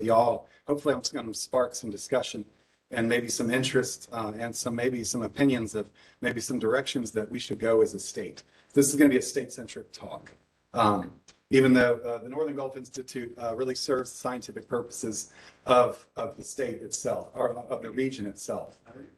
y'all. Hopefully I'm going to spark some discussion and maybe some interest and maybe some opinions of maybe some directions that we should go as a state. This is going to be a state-centric talk. Even though the Northern Gulf Institute really serves the scientific purposes of the state itself, or of the region itself.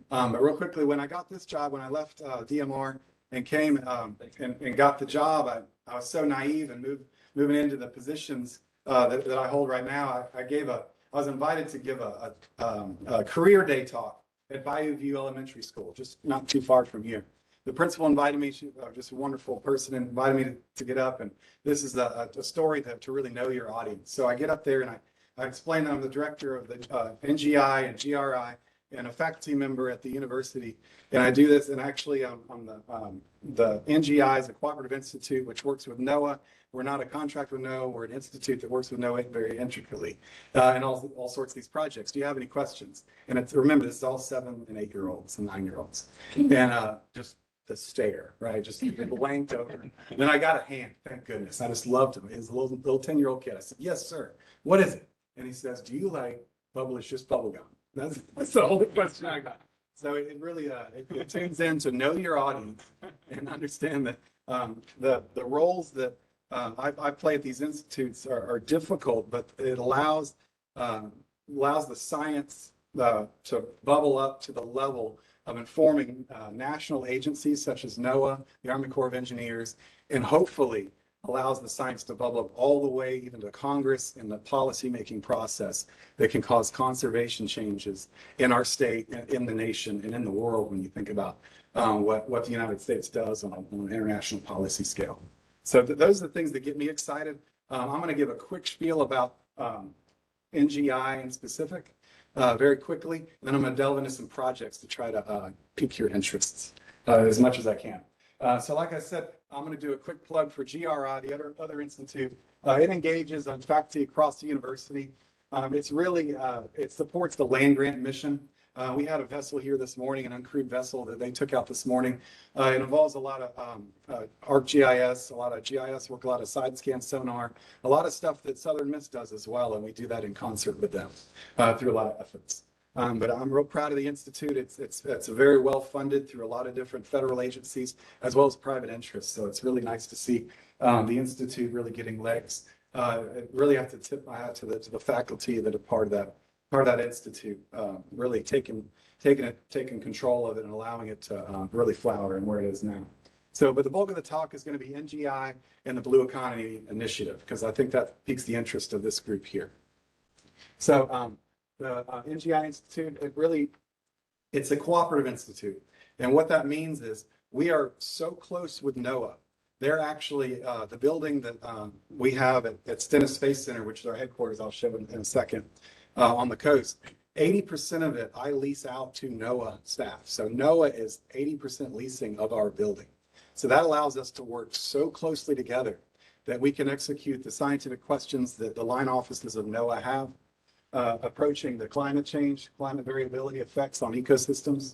But real quickly, when I got this job, when I left DMR and came and got the job, I was so naive and moving into the positions that I hold right now. I was invited to give a career day talk at Bayou View Elementary School, just not too far from here. The principal invited me, she just a wonderful person, and invited me to get up. And this is a story to really know your audience. So I get up there and I explain that I'm the director of the NGI and GRI and a faculty member at the university. And I do this, and actually I'm the NGI is a cooperative institute which works with NOAA. We're not a contract with NOAA. We're an institute that works with NOAA very intricately in all sorts of these projects. Do you have any questions? And remember, this is all 7 and 8-year-olds and 9-year-olds. And just the stare, right? Just blanked over. And then I got a hand, thank goodness. I just loved him. He was a little 10-year-old kid. I said, yes, sir. What is it? And he says, do you like just bubble gum? That's the only question I got. So it really it tunes in to know your audience and understand that the roles that I play at these institutes are difficult, but it allows the science to bubble up to the level of informing national agencies such as NOAA, the Army Corps of Engineers, and hopefully allows the science to bubble up all the way even to Congress and the policy-making process that can cause conservation changes in our state, in the nation, and in the world when you think about what the United States does on an international policy scale. So those are the things that get me excited. I'm going to give a quick spiel about NGI in specific very quickly, and then I'm going to delve into some projects to try to pique your interests as much as I can. So like I said, I'm going to do a quick plug for GRI, the other institute. It engages faculty across the university. It supports the land grant mission. We had a vessel here this morning, an uncrewed vessel that they took out this morning. It involves a lot of ArcGIS, a lot of GIS work, a lot of side scan sonar, a lot of stuff that Southern Miss does as well, and we do that in concert with them through a lot of efforts. But I'm real proud of the Institute. It's very well funded through a lot of different federal agencies as well as private interests. So it's really nice to see the Institute really getting legs. I really have to tip my hat to the faculty that are part of that institute, really taking control of it and allowing it to really flower and where it is now. So, but the bulk of the talk is going to be NGI and the Blue Economy Initiative, because I think that piques the interest of this group here. So the NGI Institute, it's a cooperative institute. And what that means is we are so close with NOAA. They're actually the building that we have at Stennis Space Center, which is our headquarters, I'll show in a second, on the coast. 80% of it I lease out to NOAA staff. So NOAA is 80% leasing of our building. So that allows us to work so closely together that we can execute the scientific questions that the line offices of NOAA have, approaching the climate change, climate variability effects on ecosystems,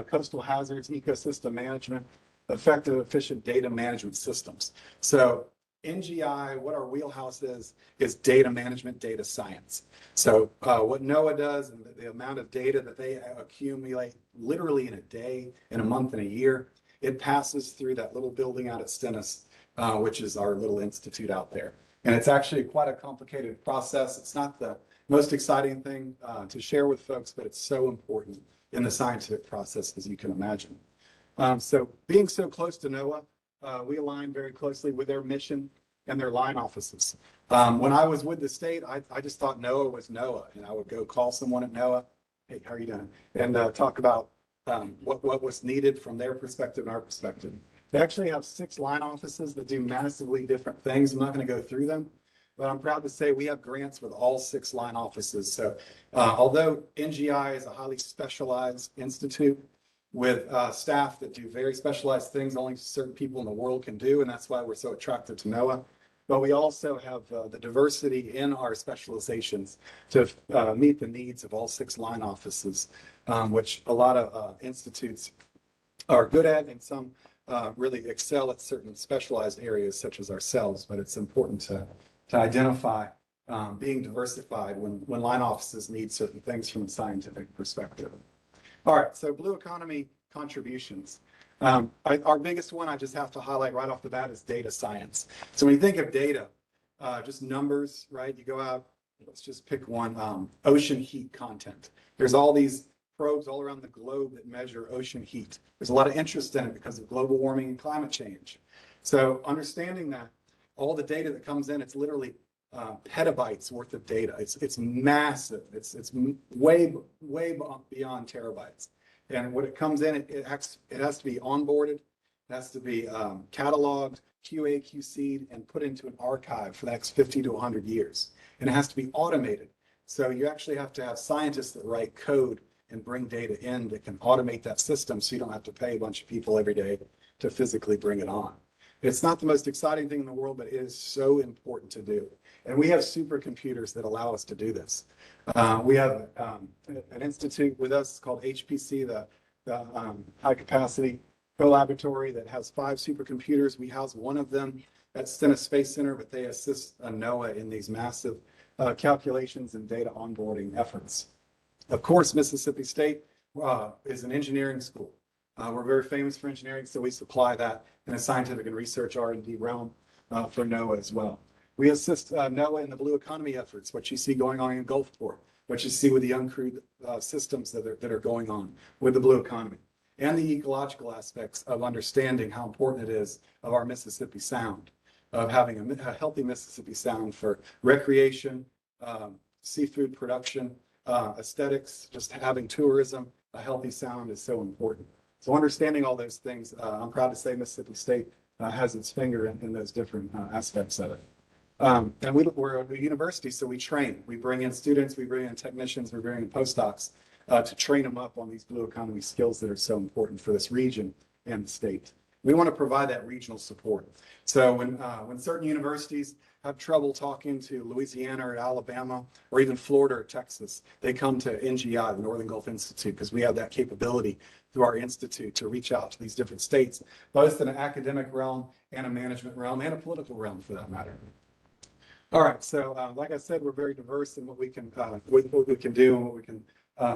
coastal hazards, ecosystem management, effective, efficient data management systems. So NGI, what our wheelhouse is data management, data science. So what NOAA does and the amount of data that they accumulate literally in a day, in a month, and a year, it passes through that little building out at Stennis, which is our little institute out there. And it's actually quite a complicated process. It's not the most exciting thing to share with folks, but it's so important in the scientific process, as you can imagine. So being so close to NOAA, we align very closely with their mission and their line offices. When I was with the state, I just thought NOAA was NOAA, and I would go call someone at NOAA, hey, how are you doing? And talk about what was needed from their perspective and our perspective. They actually have 6 line offices that do massively different things. I'm not going to go through them, but I'm proud to say we have grants with all 6 line offices. So although NGI is a highly specialized institute with staff that do very specialized things only certain people in the world can do, and that's why we're so attracted to NOAA. But we also have the diversity in our specializations to meet the needs of all 6 line offices, which a lot of institutes are good at, and some really excel at certain specialized areas such as ourselves. But it's important to identify being diversified when line offices need certain things from a scientific perspective. All right, so blue economy contributions. Our biggest one I just have to highlight right off the bat is data science. So when you think of data, just numbers, right? You go out, let's just pick one, ocean heat content. There's all these probes all around the globe that measure ocean heat. There's a lot of interest in it because of global warming and climate change. So understanding that all the data that comes in, it's literally petabytes worth of data. It's massive. It's way beyond terabytes. And when it comes in, it has to be onboarded, it has to be cataloged, QA, QC'd, and put into an archive for the next 50 to 100 years. And it has to be automated. So you actually have to have scientists that write code and bring data in that can automate that system so you don't have to pay a bunch of people every day to physically bring it on. It's not the most exciting thing in the world, but it is so important to do. And we have supercomputers that allow us to do this. We have an institute with us called HPC, the High Capacity Co-Laboratory, that has 5 supercomputers. We house one of them at Stennis Space Center, but they assist NOAA in these massive calculations and data onboarding efforts. Of course, Mississippi State is an engineering school. We're very famous for engineering, so we supply that in the scientific and research R&D realm for NOAA as well. We assist NOAA in the blue economy efforts, what you see going on in Gulfport, what you see with the uncrewed systems that are going on with the blue economy, and the ecological aspects of understanding how important it is of our Mississippi Sound, of having a healthy Mississippi Sound for recreation, seafood production, aesthetics, just having tourism. A healthy sound is so important. So understanding all those things, I'm proud to say Mississippi State has its finger in those different aspects of it. And we're a university, so we train. We bring in students, we bring in technicians, we bring in postdocs to train them up on these blue economy skills that are so important for this region and the state. We want to provide that regional support. So when certain universities have trouble talking to Louisiana or Alabama or even Florida or Texas, they come to NGI, the Northern Gulf Institute, because we have that capability through our institute to reach out to these different states, both in an academic realm and a management realm and a political realm for that matter. All right, so like I said, we're very diverse in what we can do and what we can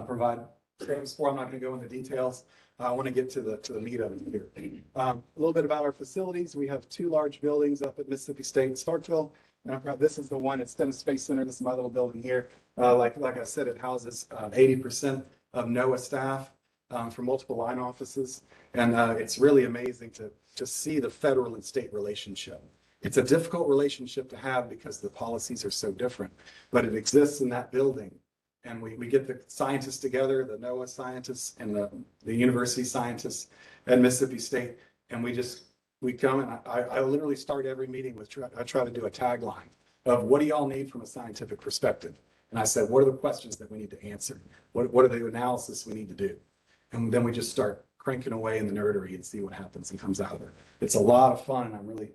provide service for. I'm not going to go into details. I want to get to the meat of it here. A little bit about our facilities. We have 2 large buildings up at Mississippi State in Starkville. And this is the one at Stennis Space Center. This is my little building here. Like I said, it houses 80% of NOAA staff from multiple line offices. And it's really amazing to just see the federal and state relationship. It's a difficult relationship to have because the policies are so different, but it exists in that building. And we get the scientists together, the NOAA scientists and the university scientists at Mississippi State, and we come and I literally start every meeting with, I try to do a tagline of what do y'all need from a scientific perspective? And I said, what are the questions that we need to answer? What are the analysis we need to do? And then we just start cranking away in the nerdery and see what happens and comes out of it. It's a lot of fun, and I'm really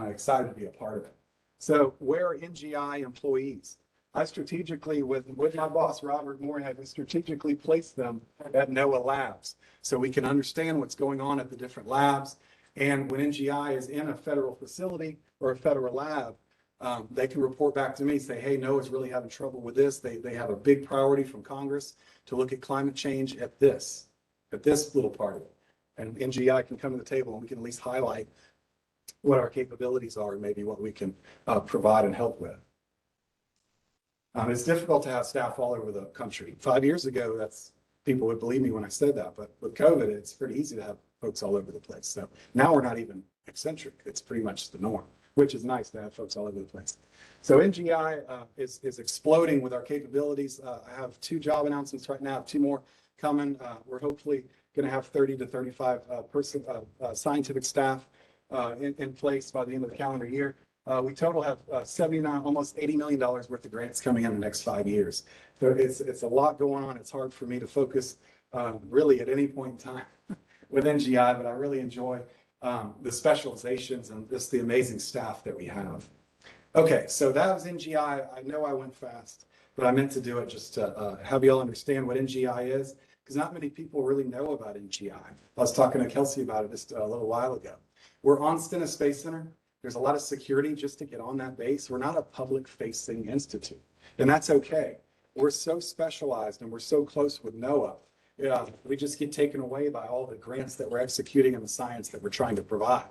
excited to be a part of it. So where are NGI employees? I strategically, with my boss, Robert Moorhead, we strategically placed them at NOAA labs so we can understand what's going on at the different labs. And when NGI is in a federal facility or a federal lab, they can report back to me, say, hey, NOAA's really having trouble with this. They have a big priority from Congress to look at climate change at this little part of it. And NGI can come to the table and we can at least highlight what our capabilities are and maybe what we can provide and help with. It's difficult to have staff all over the country. 5 years ago, people would believe me when I said that, but with COVID, it's pretty easy to have folks all over the place. So now we're not even eccentric. It's pretty much the norm, which is nice to have folks all over the place. So NGI is exploding with our capabilities. I have 2 job announcements right now, 2 more coming. We're hopefully going to have 30 to 35 scientific staff in place by the end of the calendar year. We total have 79, almost $80 million worth of grants coming in the next 5 years. So it's a lot going on. It's hard for me to focus really at any point in time with NGI, but I really enjoy the specializations and just the amazing staff that we have. Okay, so that was NGI. I know I went fast, but I meant to do it just to have you all understand what NGI is, because not many people really know about NGI. I was talking to Kelsey about it just a little while ago. We're on Stennis Space Center. There's a lot of security just to get on that base. We're not a public-facing institute, and that's okay. We're so specialized and we're so close with NOAA. Yeah, we just get taken away by all the grants that we're executing and the science that we're trying to provide.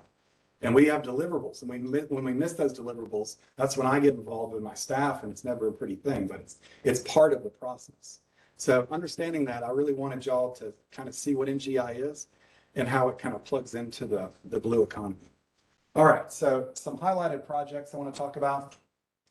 And we have deliverables, and when we miss those deliverables, that's when I get involved with my staff, and it's never a pretty thing, but it's part of the process. So understanding that, I really wanted y'all to kind of see what NGI is and how it kind of plugs into the blue economy. All right, so some highlighted projects I want to talk about.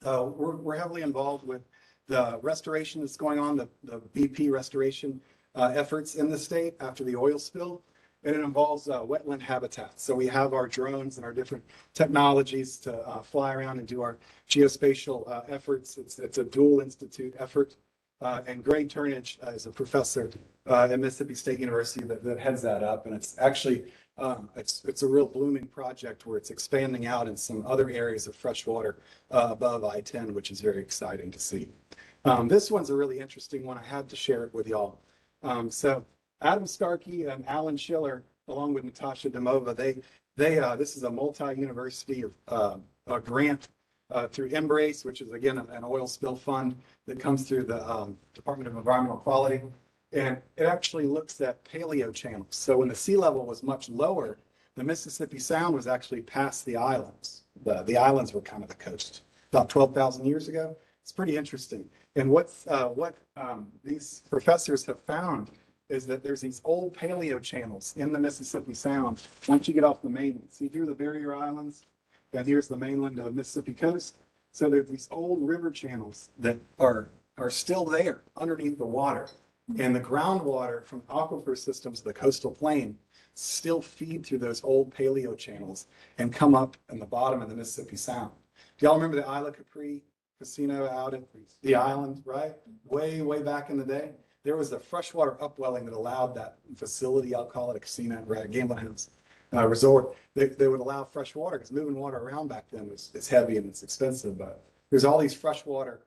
We're heavily involved with the restoration that's going on, the BP restoration efforts in the state after the oil spill. And it involves wetland habitats. So we have our drones and our different technologies to fly around and do our geospatial efforts. It's a dual institute effort. And Greg Turnage is a professor at Mississippi State University that heads that up. And it's actually, it's a real blooming project where it's expanding out in some other areas of freshwater above I-10, which is very exciting to see. This one's a really interesting one. I had to share it with y'all. So Adam Starkey and Alan Schiller, along with Natasha Demova, this is a multi-university grant through Embrace, which is again an oil spill fund that comes through the Department of Environmental Quality, and it actually looks at paleo channels. So when the sea level was much lower, the Mississippi Sound was actually past the islands. The islands were kind of the coast about 12,000 years ago. It's pretty interesting. And what these professors have found is that there's these old paleo channels in the Mississippi Sound once you get off the mainland. See, here are the barrier islands, and here's the mainland of the Mississippi coast. So there's these old river channels that are still there underneath the water. And the groundwater from aquifer systems of the coastal plain still feed through those old paleo channels and come up in the bottom of the Mississippi Sound. Do y'all remember the Isla Capri casino out at the island, right? Way, way back in the day? There was a freshwater upwelling that allowed that facility, I'll call it a casino, right? Gambling house resort. They would allow fresh water because moving water around back then was heavy and it's expensive. But there's all these freshwater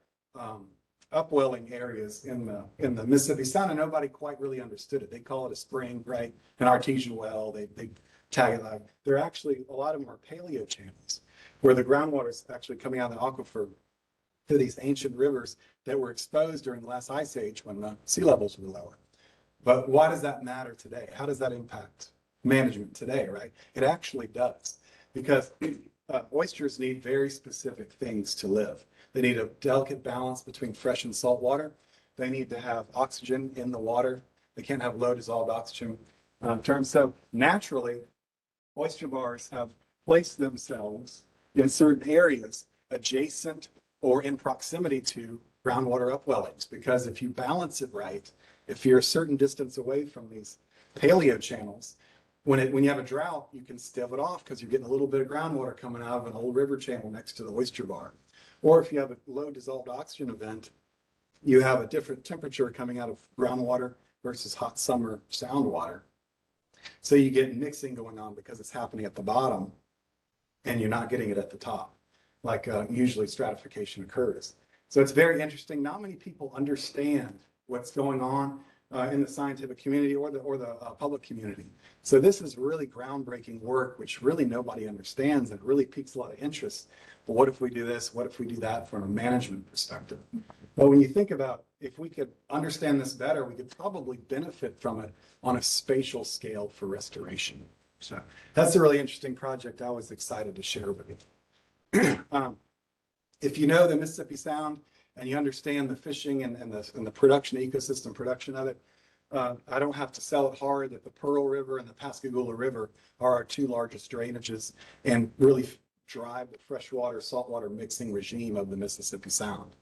upwelling areas in the Mississippi Sound, and nobody quite really understood it. They call it a spring, right? An artesian well. They tag it like they're actually, a lot of them are paleo channels where the groundwater is actually coming out of the aquifer to these ancient rivers that were exposed during the last ice age when the sea levels were lower. But why does that matter today? How does that impact management today, right? It actually does, because oysters need very specific things to live. They need a delicate balance between fresh and salt water. They need to have oxygen in the water. They can't have low dissolved oxygen terms. So naturally, oyster bars have placed themselves in certain areas adjacent or in proximity to groundwater upwellings, because if you balance it right, if you're a certain distance away from these paleo channels, when you have a drought, you can stave it off because you're getting a little bit of groundwater coming out of an old river channel next to the oyster bar. Or if you have a low dissolved oxygen event, you have a different temperature coming out of groundwater versus hot summer sound water. So you get mixing going on because it's happening at the bottom and you're not getting it at the top, like usually stratification occurs. So it's very interesting. Not many people understand what's going on in the scientific community or the public community. So this is really groundbreaking work, which really nobody understands, and it really piques a lot of interest. But what if we do this? What if we do that from a management perspective? But when you think about, if we could understand this better, we could probably benefit from it on a spatial scale for restoration. So that's a really interesting project I was excited to share with you. If you know the Mississippi Sound and you understand the fishing and the production, ecosystem production of it, I don't have to sell it hard that the Pearl River and the Pascagoula River are our two largest drainages and really drive the freshwater, saltwater mixing regime of the Mississippi Sound.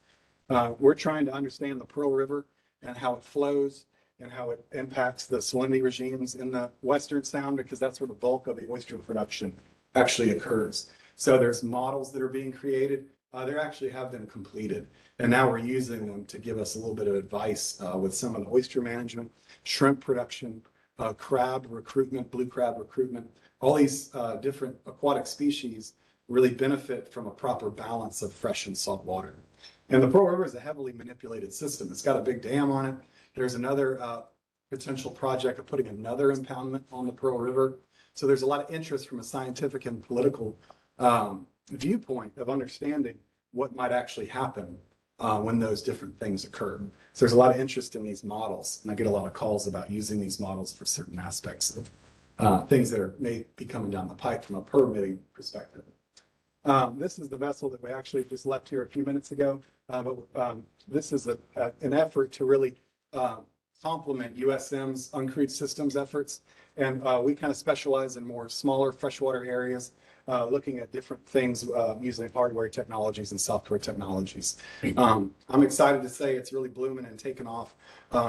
We're trying to understand the Pearl River and how it flows and how it impacts the salinity regimes in the Western Sound, because that's where the bulk of the oyster production actually occurs. So there's models that are being created. They actually have been completed, and now we're using them to give us a little bit of advice with some of the oyster management, shrimp production, crab recruitment, blue crab recruitment. All these different aquatic species really benefit from a proper balance of fresh and salt water. And the Pearl River is a heavily manipulated system. It's got a big dam on it. There's another potential project of putting another impoundment on the Pearl River. So there's a lot of interest from a scientific and political viewpoint of understanding what might actually happen when those different things occur. So there's a lot of interest in these models, and I get a lot of calls about using these models for certain aspects of things that may be coming down the pipe from a permitting perspective. This is the vessel that we actually just left here a few minutes ago, but this is an effort to really complement USM's uncrewed systems efforts, and we kind of specialize in more smaller freshwater areas, looking at different things using hardware technologies and software technologies. I'm excited to say it's really blooming and taking off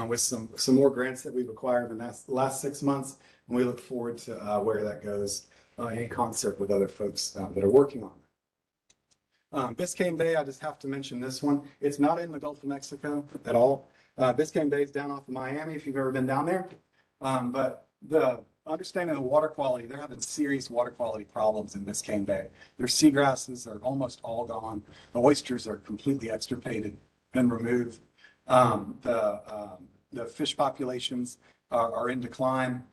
with some more grants that we've acquired in the last 6 months, and we look forward to where that goes in concert with other folks that are working on it. Biscayne Bay, I just have to mention this one. It's not in the Gulf of Mexico at all. Biscayne Bay is down off of Miami, if you've ever been down there. But the understanding of the water quality, they're having serious water quality problems in Biscayne Bay. Their seagrasses are almost all gone. The oysters are completely extirpated and removed. The fish populations are in decline.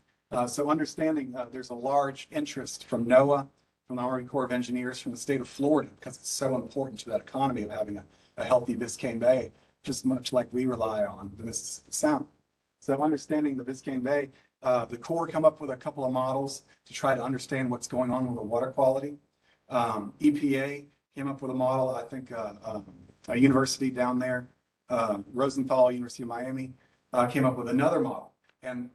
So understanding there's a large interest from NOAA, from the Army Corps of Engineers, from the state of Florida, because it's so important to that economy of having a healthy Biscayne Bay, just much like we rely on the Mississippi Sound. So understanding the Biscayne Bay, the Corps come up with a couple of models to try to understand what's going on with the water quality. EPA came up with a model, I think a university down there, Rosenthal, University of Miami, came up with another model. And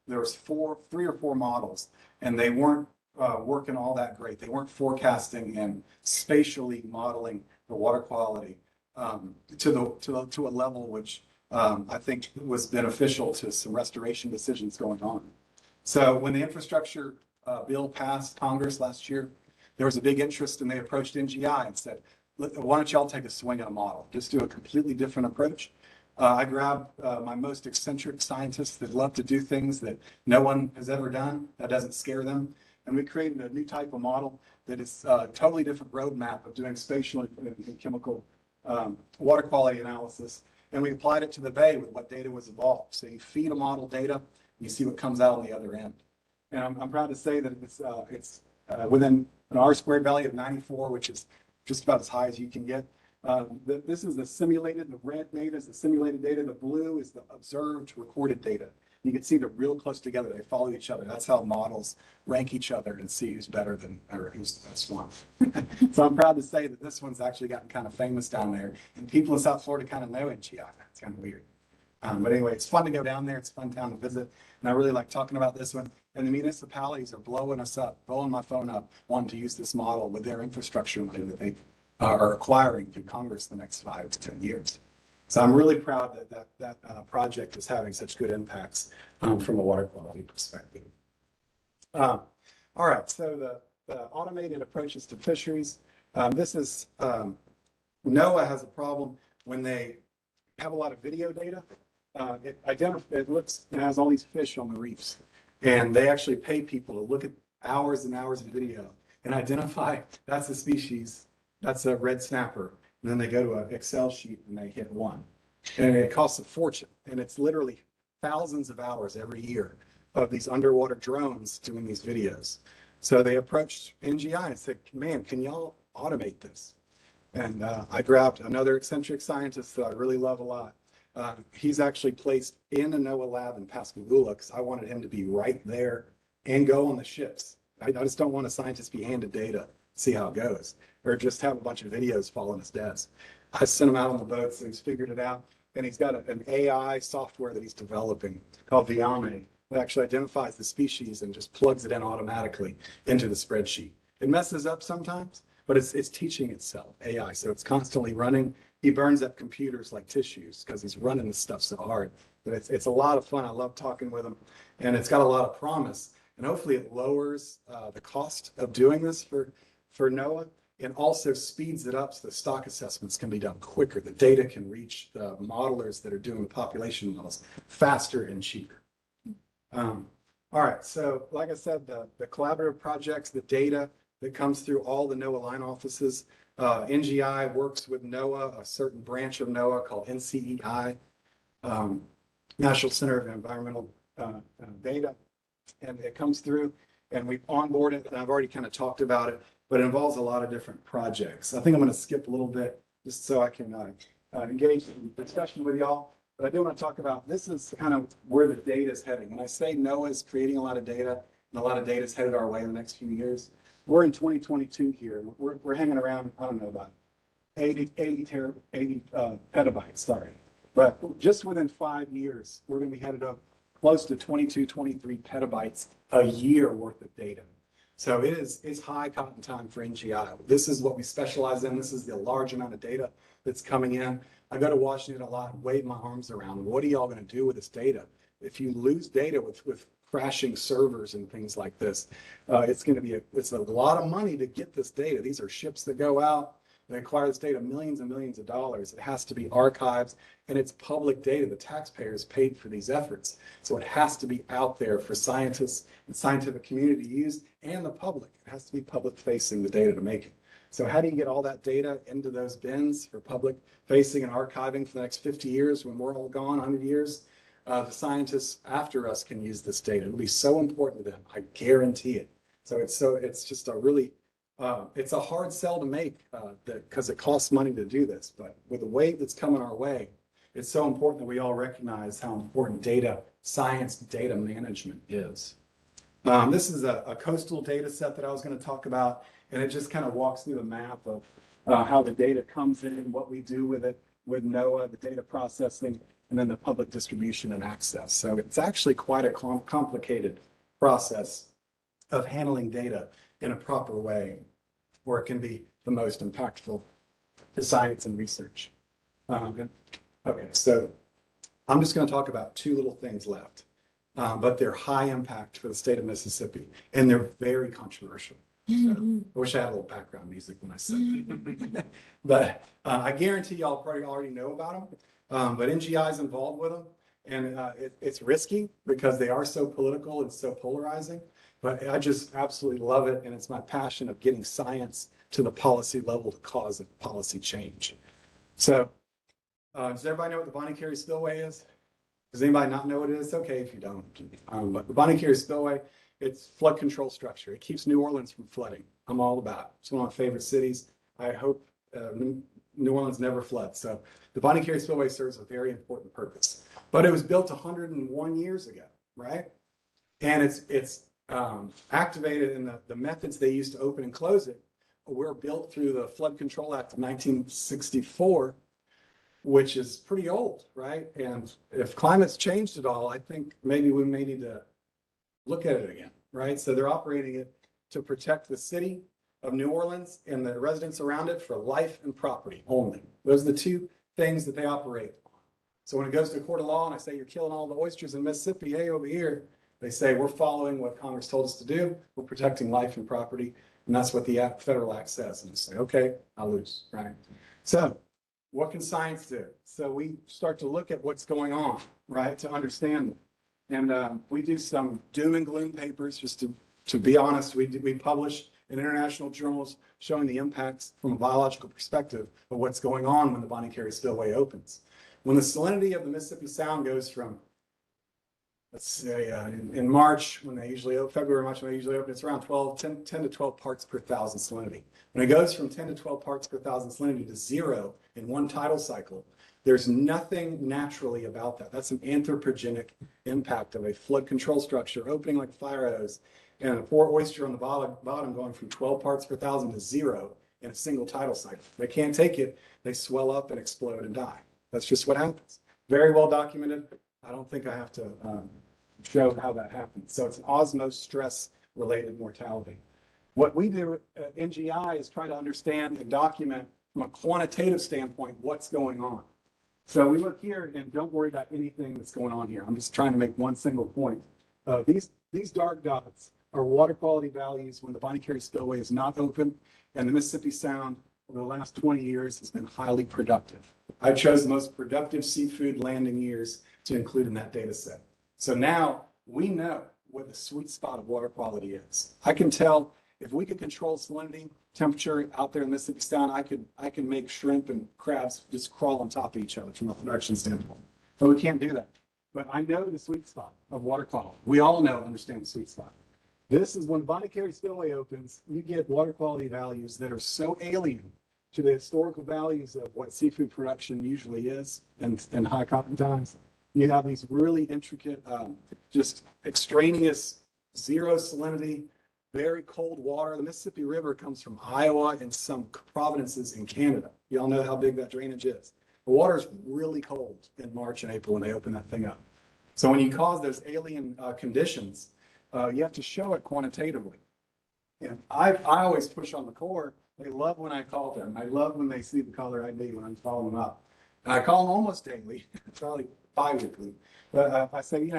there was 3 or 4 models, and they weren't working all that great. They weren't forecasting and spatially modeling the water quality to a level which I think was beneficial to some restoration decisions going on. So when the infrastructure bill passed Congress last year, there was a big interest, and they approached NGI and said, why don't y'all take a swing at a model? Just do a completely different approach. I grabbed my most eccentric scientists that love to do things that no one has ever done, that doesn't scare them. And we created a new type of model that is a totally different roadmap of doing spatial and chemical water quality analysis. And we applied it to the bay with what data was evolved. So you feed a model data, and you see what comes out on the other end. And I'm proud to say that it's within an R-squared value of 94, which is just about as high as you can get. This is the simulated, the red data is the simulated data, the blue is the observed recorded data. You can see they're real close together. They follow each other. That's how models rank each other and see who's better than, or who's the best one. So I'm proud to say that this one's actually gotten kind of famous down there. And people in South Florida kind of know NGI. It's kind of weird. But anyway, it's fun to go down there. It's a fun town to visit. And I really like talking about this one. And the municipalities are blowing us up, blowing my phone up, wanting to use this model with their infrastructure money that they are acquiring through Congress the next 5 to 10 years. So I'm really proud that project is having such good impacts from a water quality perspective. All right, so the automated approaches to fisheries. This is, NOAA has a problem when they have a lot of video data. It has all these fish on the reefs, and they actually pay people to look at hours and hours of video and identify that's a species, that's a red snapper. And then they go to an Excel sheet and they hit one. And it costs a fortune. And it's literally thousands of hours every year of these underwater drones doing these videos. So they approached NGI and said, man, can y'all automate this? And I grabbed another eccentric scientist that I really love a lot. He's actually placed in a NOAA lab in Pascagoula because I wanted him to be right there and go on the ships. I just don't want a scientist be handed data, see how it goes, or just have a bunch of videos fall on his desk. I sent him out on the boats, and he's figured it out. And he's got an AI software that he's developing called Viame that actually identifies the species and just plugs it in automatically into the spreadsheet. It messes up sometimes, but it's teaching itself, AI. So it's constantly running. He burns up computers like tissues because he's running this stuff so hard. But it's a lot of fun. I love talking with him. And it's got a lot of promise. And hopefully it lowers the cost of doing this for NOAA, and also speeds it up so the stock assessments can be done quicker. The data can reach the modelers that are doing the population models faster and cheaper. All right, so like I said, the collaborative projects, the data that comes through all the NOAA line offices, NGI works with NOAA, a certain branch of NOAA called NCEI, National Center of Environmental Data, and it comes through and we've onboarded, and I've already kind of talked about it, but it involves a lot of different projects. I think I'm going to skip a little bit just so I can engage in discussion with y'all. But I do want to talk about, this is kind of where the data is heading. When I say NOAA is creating a lot of data, and a lot of data is headed our way in the next few years, we're in 2022 here. We're hanging around, I don't know, about 80 petabytes, sorry. But just within 5 years, we're going to be headed up close to 22, 23 petabytes a year worth of data. So it's high cotton time for NGI. This is what we specialize in. This is the large amount of data that's coming in. I go to Washington a lot, wave my arms around. What are y'all going to do with this data? If you lose data with crashing servers and things like this, it's going to be it's a lot of money to get this data. These are ships that go out. They acquire this data, millions and millions of dollars. It has to be archived, and it's public data. The taxpayers paid for these efforts. So it has to be out there for scientists and scientific community to use, and the public. It has to be public facing, the data to make it. So how do you get all that data into those bins for public facing and archiving for the next 50 years when we're all gone, 100 years? The scientists after us can use this data. It'll be so important to them. I guarantee it. So it's just a really, it's a hard sell to make because it costs money to do this. But with the wave that's coming our way, it's so important that we all recognize how important data, science data management is. This is a coastal data set that I was going to talk about, and it just kind of walks through the map of how the data comes in, what we do with it, with NOAA, the data processing, and then the public distribution and access. So it's actually quite a complicated process of handling data in a proper way, where it can be the most impactful to science and research. Okay, so I'm just going to talk about 2 little things left, but they're high impact for the state of Mississippi, and they're very controversial. So I wish I had a little background music when I said that. But I guarantee y'all probably already know about them, but NGI is involved with them, and it's risky because they are so political and so polarizing, but I just absolutely love it, and it's my passion of getting science to the policy level to cause a policy change. So does everybody know what the Bonnie Carey Spillway is? Does anybody not know what it is? It's okay if you don't. But the Bonnie Carey Spillway, it's flood control structure. It keeps New Orleans from flooding. I'm all about it. It's one of my favorite cities. I hope New Orleans never floods. So the Bonnie Carey Spillway serves a very important purpose. But it was built 101 years ago, right? And it's activated, and the methods they used to open and close it were built through the Flood Control Act of 1964, which is pretty old, right? And if climate's changed at all, I think maybe we may need to look at it again, right? So they're operating it to protect the city of New Orleans and the residents around it for life and property only. Those are the 2 things that they operate on. So when it goes to a court of law and I say you're killing all the oysters in Mississippi, hey, over here, they say we're following what Congress told us to do. We're protecting life and property. And that's what the federal act says. And you say, okay, I'll lose, right? So what can science do? So we start to look at what's going on, right, to understand it. And we do some doom and gloom papers, just to be honest. We publish in international journals showing the impacts from a biological perspective of what's going on when the Bonnie Carey Spillway opens. When the salinity of the Mississippi Sound goes from, let's say in March, when they usually open, February, March, when they usually open, it's around 10 to 12 parts per thousand salinity. When it goes from 10 to 12 parts per thousand salinity to 0 in one tidal cycle, there's nothing naturally about that. That's an anthropogenic impact of a flood control structure opening like a fire hose, and a poor oyster on the bottom going from 12 parts per thousand to 0 in a single tidal cycle. They can't take it. They swell up and explode and die. That's just what happens. Very well documented. I don't think I have to show how that happens. So it's an osmosis stress related mortality. What we do at NGI is try to understand and document from a quantitative standpoint what's going on. So we look here, and don't worry about anything that's going on here. I'm just trying to make one single point. These dark dots are water quality values when the Bonnie Carey Spillway is not open, and the Mississippi Sound over the last 20 years has been highly productive. I chose the most productive seafood landing years to include in that data set. So now we know what the sweet spot of water quality is. I can tell if we could control salinity, temperature out there in Mississippi Sound, I can make shrimp and crabs just crawl on top of each other from a production standpoint. But we can't do that. But I know the sweet spot of water quality. We all understand the sweet spot. This is when Bonnet Carré Spillway opens, you get water quality values that are so alien to the historical values of what seafood production usually is in high cotton times. You have these really intricate, just extraneous, zero salinity, very cold water. The Mississippi River comes from Iowa and some provinces in Canada. You all know how big that drainage is. The water is really cold in March and April when they open that thing up. So when you cause those alien conditions, you have to show it quantitatively. And I always push on the Corps. They love when I call them. I love when they see the caller ID when I'm calling them up. And I call them almost daily, probably bi-weekly. But I say,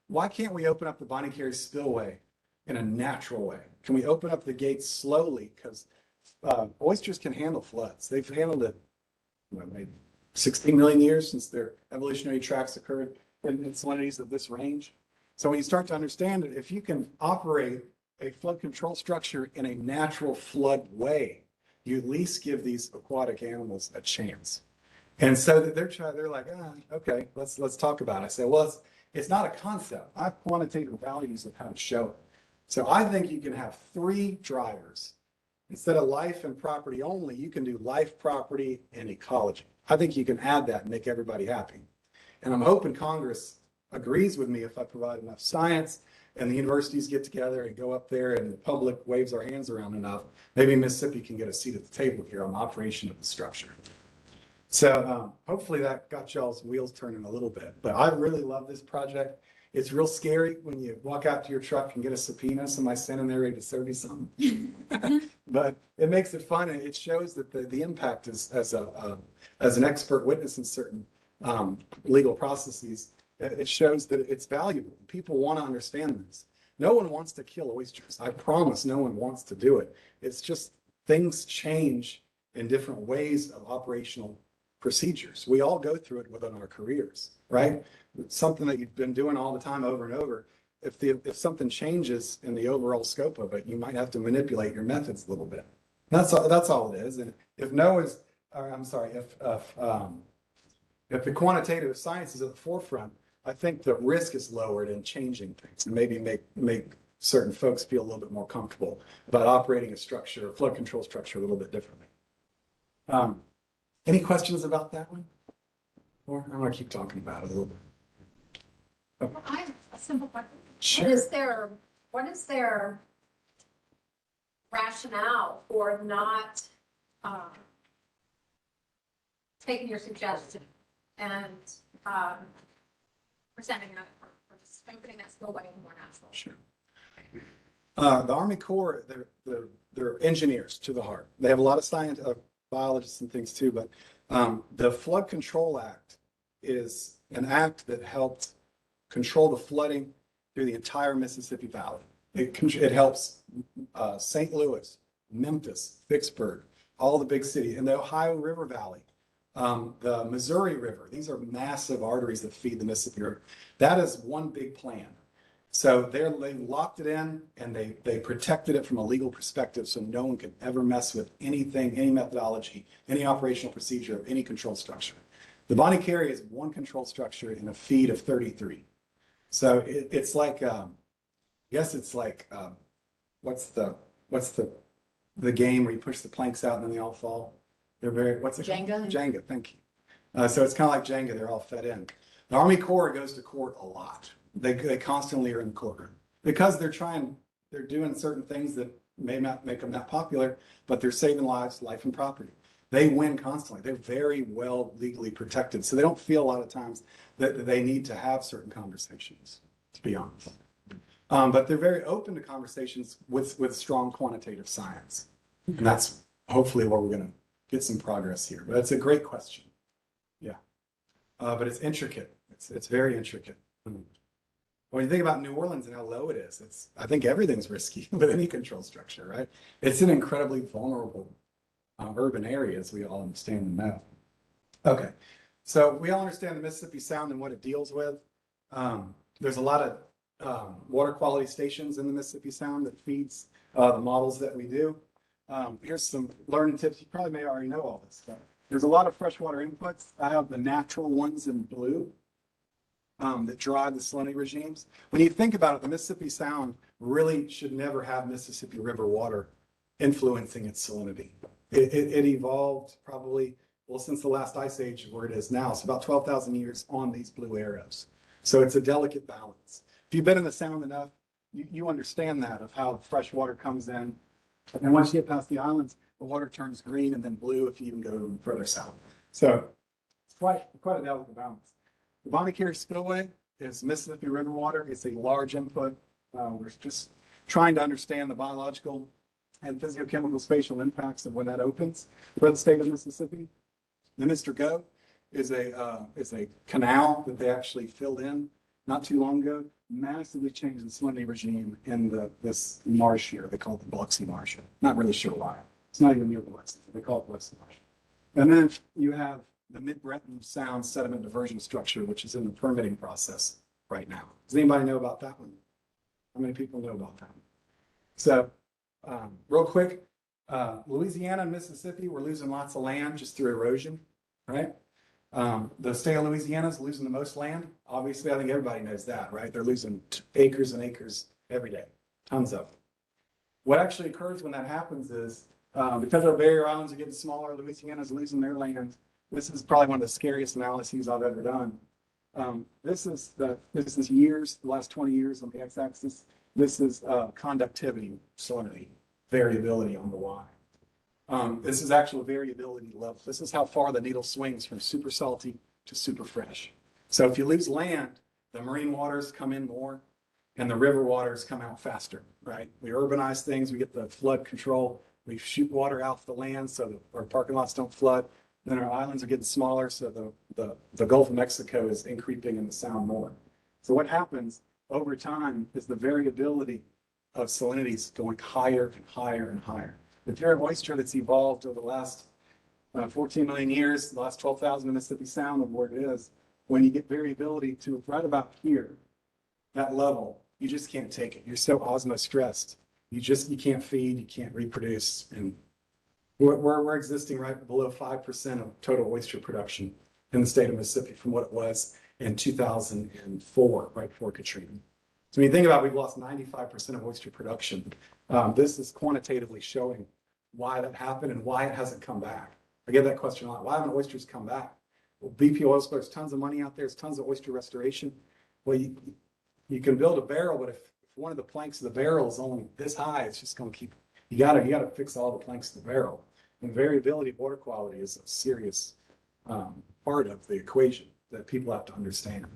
why can't we open up the Bonnet Carré Spillway in a natural way? Can we open up the gates slowly? Because oysters can handle floods. They've handled it, maybe 16 million years since their evolutionary tracks occurred in salinities of this range. So when you start to understand it, if you can operate a flood control structure in a natural flood way, you at least give these aquatic animals a chance. And so they're like, okay, let's talk about it. I say, well, it's not a concept. I have quantitative values of how to show it. So I think you can have 3 drivers. Instead of life and property only, you can do life, property, and ecology. I think you can add that and make everybody happy. And I'm hoping Congress agrees with me if I provide enough science and the universities get together and go up there and the public waves our hands around enough, maybe Mississippi can get a seat at the table here on the operation of the structure. So hopefully that got y'all's wheels turning a little bit. But I really love this project. It's real scary when you walk out to your truck and get a subpoena, somebody standing there ready to serve you something. But it makes it fun, and it shows that the impact is as an expert witness in certain legal processes. It shows that it's valuable. People want to understand this. No one wants to kill oysters. I promise no one wants to do it. It's just things change in different ways of operational procedures. We all go through it within our careers, right? It's something that you've been doing all the time over and over. If something changes in the overall scope of it, you might have to manipulate your methods a little bit. That's all it is. And if if the quantitative science is at the forefront, I think the risk is lowered in changing things and maybe make certain folks feel a little bit more comfortable about operating a flood control structure a little bit differently. Any questions about that one? Or I'm going to keep talking about it a little bit. Oh. I have a simple question. Sure. What is their rationale for not taking your suggestion and presenting it or just opening that spillway more natural? Sure. The Army Corps, they're engineers to the heart. They have a lot of science, biologists and things too, but the Flood Control Act is an act that helped control the flooding through the entire Mississippi Valley. It helps St. Louis, Memphis, Vicksburg, all the big cities, in the Ohio River Valley, the Missouri River. These are massive arteries that feed the Mississippi River. That is one big plan. So they locked it in and they protected it from a legal perspective so no one could ever mess with anything, any methodology, any operational procedure of any control structure. The Bonnet Carré is one control structure in a feed of 33. So it's like, I guess it's like, what's the game where you push the planks out and then they all fall? What's it called? Jenga. Jenga, thank you. So it's kind of like Jenga, they're all fed in. The Army Corps goes to court a lot. They constantly are in the courtroom because they're doing certain things that may not make them that popular, but they're saving lives, life and property. They win constantly. They're very well legally protected. So they don't feel a lot of times that they need to have certain conversations, to be honest. But they're very open to conversations with strong quantitative science. And that's hopefully where we're going to get some progress here. But that's a great question. Yeah. But it's intricate. It's very intricate. When you think about New Orleans and how low it is, I think everything's risky with any control structure, right? It's an incredibly vulnerable urban area, as we all understand and know. Okay, so we all understand the Mississippi Sound and what it deals with. There's a lot of water quality stations in the Mississippi Sound that feeds the models that we do. Here's some learning tips. You probably may already know all this stuff. There's a lot of freshwater inputs. I have the natural ones in blue that drive the salinity regimes. When you think about it, the Mississippi Sound really should never have Mississippi River water influencing its salinity. It evolved probably, well, since the last ice age where it is now. It's about 12,000 years on these blue arrows. So it's a delicate balance. If you've been in the Sound enough, you understand that of how fresh water comes in. And once you get past the islands, the water turns green and then blue if you even go further south. So it's quite a delicate balance. The Bonnet Carré Spillway is Mississippi River water. It's a large input. We're just trying to understand the biological and physiochemical spatial impacts of when that opens for the state of Mississippi. The Mr. Go is a canal that they actually filled in not too long ago, massively changed the salinity regime in this marsh here. They call it the Biloxi Marsh. Not really sure why. It's not even near Biloxi. They call it Biloxi Marsh. And then you have the Mid-Breton Sound sediment diversion structure, which is in the permitting process right now. Does anybody know about that one? How many people know about that one? So real quick, Louisiana and Mississippi, we're losing lots of land just through erosion, right? The state of Louisiana is losing the most land. Obviously, I think everybody knows that, right? They're losing acres and acres every day, tons of them. What actually occurs when that happens is because our barrier islands are getting smaller, Louisiana is losing their land. This is probably one of the scariest analyses I've ever done. This is years, the last 20 years on the x-axis. This is conductivity, salinity, variability on the y. This is actual variability level. This is how far the needle swings from super salty to super fresh. So if you lose land, the marine waters come in more and the river waters come out faster, right? We urbanize things, we get the flood control, we shoot water out the land so that our parking lots don't flood. Then our islands are getting smaller, so the Gulf of Mexico is increasing in the Sound more. So what happens over time is the variability of salinities going higher and higher and higher. The pure oyster that's evolved over the last 14 million years, the last 12,000 in Mississippi Sound of where it is, when you get variability to right about here, that level, you just can't take it. You're so osmostressed. You can't feed, you can't reproduce. And we're existing right below 5% of total oyster production in the state of Mississippi from what it was in 2004, right before Katrina. So when you think about it, we've lost 95% of oyster production. This is quantitatively showing why that happened and why it hasn't come back. I get that question a lot. Why haven't oysters come back? Well, BP oil spill, there's tons of money out there. There's tons of oyster restoration. Well, you can build a barrel, but if one of the planks of the barrel is only this high, it's just going to keep, you gotta fix all the planks of the barrel. And variability of water quality is a serious part of the equation that people have to understand.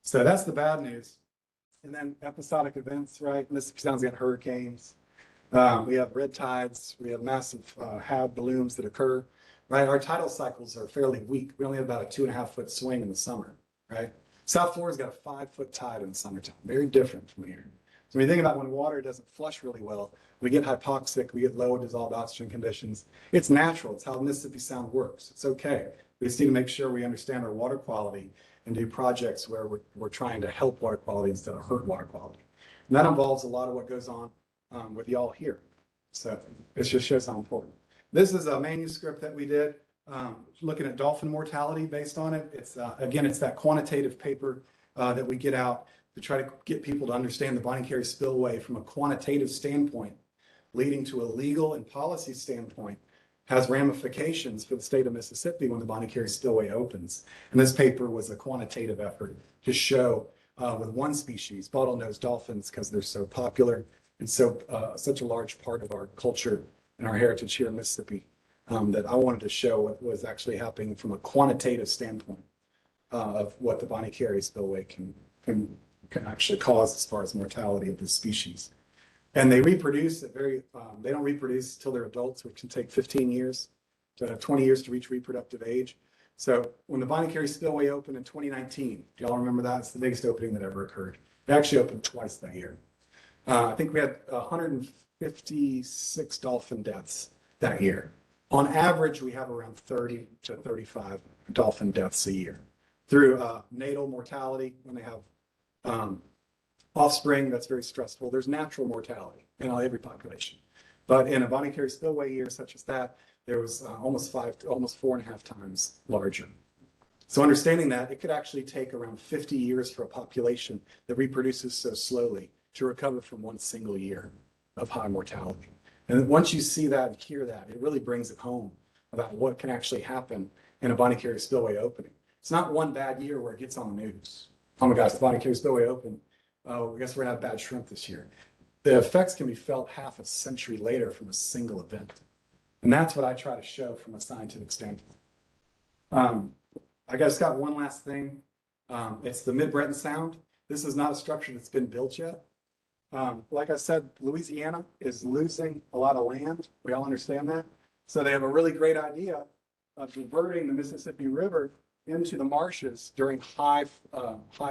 So that's the bad news. And then episodic events, right? Mississippi Sound's got hurricanes. We have red tides. We have massive hab blooms that occur, right? Our tidal cycles are fairly weak. We only have about a 2.5 foot swing in the summer, right? South Florida's got a 5 foot tide in the summertime. Very different from here. So when you think about when water doesn't flush really well, we get hypoxic, we get low dissolved oxygen conditions. It's natural. It's how the Mississippi Sound works. It's okay. We just need to make sure we understand our water quality and do projects where we're trying to help water quality instead of hurt water quality. And that involves a lot of what goes on with y'all here. So it just shows how important. This is a manuscript that we did looking at dolphin mortality based on it. It's again, it's that quantitative paper that we get out to try to get people to understand the Bonnet Carré spillway from a quantitative standpoint, leading to a legal and policy standpoint, has ramifications for the state of Mississippi when the Bonnet Carré spillway opens. And this paper was a quantitative effort to show with one species, bottlenose dolphins, because they're so popular and so such a large part of our culture and our heritage here in Mississippi, that I wanted to show what was actually happening from a quantitative standpoint of what the Bonnet Carré spillway can actually cause as far as mortality of the species. And they reproduce at they don't reproduce until they're adults, which can take 15 years to 20 years to reach reproductive age. So when the Bonnet Carré spillway opened in 2019, do y'all remember that? It's the biggest opening that ever occurred. It actually opened twice that year. I think we had 156 dolphin deaths that year. On average, we have around 30 to 35 dolphin deaths a year through natal mortality when they have offspring. That's very stressful. There's natural mortality in every population. But in a Bonnet Carré spillway year such as that, there was almost 4.5 times larger. So understanding that, it could actually take around 50 years for a population that reproduces so slowly to recover from one single year of high mortality. And once you see that and hear that, it really brings it home about what can actually happen in a Bonnie Carey spillway opening. It's not one bad year where it gets on the news. Oh my gosh, the Bonnie Carey spillway opened. Oh, I guess we're gonna have bad shrimp this year. The effects can be felt half a century later from a single event. And that's what I try to show from a scientific standpoint. I just got one last thing. It's the Mid-Breton Sound. This is not a structure that's been built yet. Like I said, Louisiana is losing a lot of land. We all understand that. So they have a really great idea of diverting the Mississippi River into the marshes during high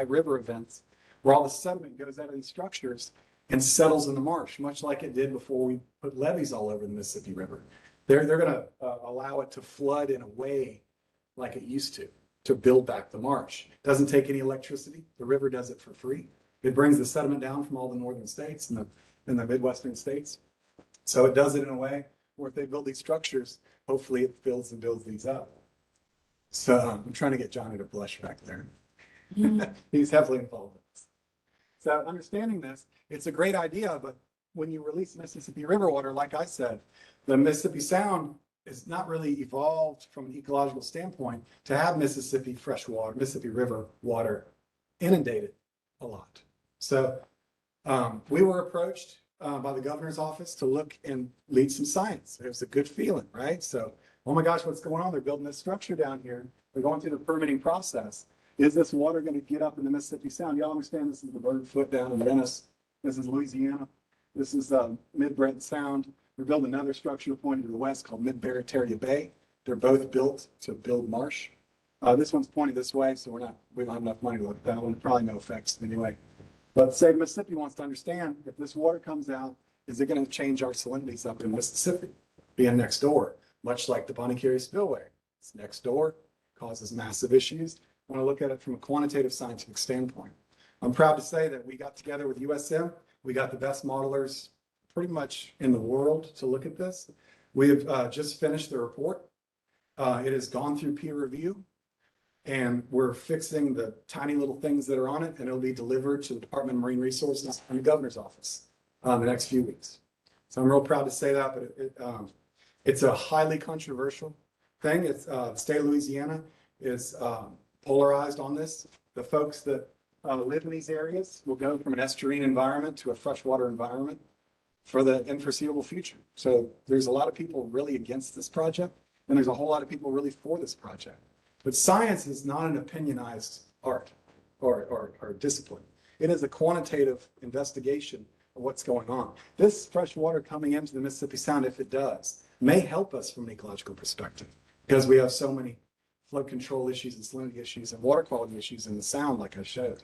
river events, where all the sediment goes out of these structures and settles in the marsh, much like it did before we put levees all over the Mississippi River. They're going to allow it to flood in a way like it used to build back the marsh. It doesn't take any electricity. The river does it for free. It brings the sediment down from all the northern states and the Midwestern states. So it does it in a way where if they build these structures, hopefully it builds and builds these up. So I'm trying to get Johnny to blush back there. He's heavily involved in this. So understanding this, it's a great idea, but when you release Mississippi River water, like I said, the Mississippi Sound is not really evolved from an ecological standpoint to have Mississippi fresh water, Mississippi River water inundated a lot. So we were approached by the governor's office to look and lead some science. It was a good feeling, right? So, oh my gosh, what's going on? They're building this structure down here. They're going through the permitting process. Is this water going to get up in the Mississippi Sound? Y'all understand this is the Bird Foot down in Venice. This is Louisiana. This is Mid-Breton Sound. We're building another structure pointing to the west called Mid-Barataria Bay. They're both built to build marsh. This one's pointing this way, so we don't have enough money to look at that one. Probably no effects anyway. But say Mississippi wants to understand if this water comes out, is it going to change our salinities up in Mississippi, being next door, much like the Bonnie Carey spillway? It's next door, causes massive issues. I want to look at it from a quantitative scientific standpoint. I'm proud to say that we got together with USM. We got the best modelers pretty much in the world to look at this. We have just finished the report. It has gone through peer review. And we're fixing the tiny little things that are on it, and it'll be delivered to the Department of Marine Resources and the governor's office the next few weeks. So I'm real proud to say that, but it's a highly controversial thing. It's the state of Louisiana is polarized on this. The folks that live in these areas will go from an estuarine environment to a freshwater environment for the unforeseeable future. So there's a lot of people really against this project, and there's a whole lot of people really for this project. But science is not an opinionized art or discipline. It is a quantitative investigation of what's going on. This fresh water coming into the Mississippi Sound, if it does, may help us from an ecological perspective because we have so many flow control issues and salinity issues and water quality issues in the Sound, like I showed.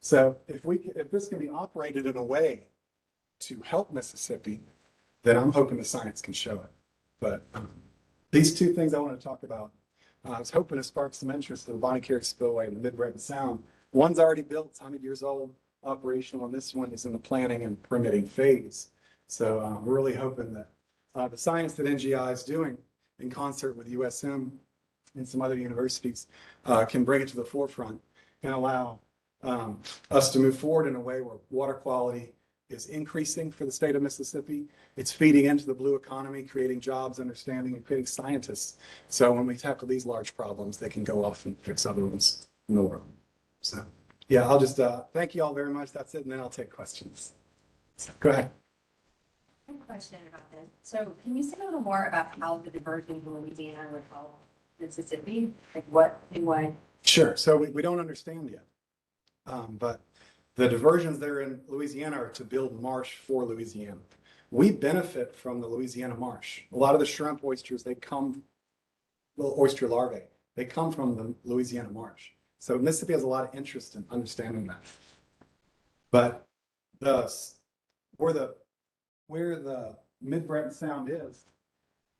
So if this can be operated in a way to help Mississippi, then I'm hoping the science can show it. But these two things I want to talk about. I was hoping to spark some interest in the Bonnie Carey spillway and the Mid-Breton Sound. One's already built, it's 100 years old, operational, and this one is in the planning and permitting phase. So we're really hoping that the science that NGI is doing in concert with USM and some other universities can bring it to the forefront and allow us to move forward in a way where water quality is increasing for the state of Mississippi. It's feeding into the blue economy, creating jobs, understanding, and creating scientists. So when we tackle these large problems, they can go off and fix other ones in the world. So yeah, I'll just thank you all very much. That's it, and then I'll take questions. So, go ahead. I have a question about this. So can you say a little more about how the diversion from Louisiana would help Mississippi? Like what and why? Sure. So we don't understand yet, but the diversions there in Louisiana are to build marsh for Louisiana. We benefit from the Louisiana marsh. A lot of the shrimp oysters, little oyster larvae, they come from the Louisiana marsh. So Mississippi has a lot of interest in understanding that. But where the Mid-Breton Sound is,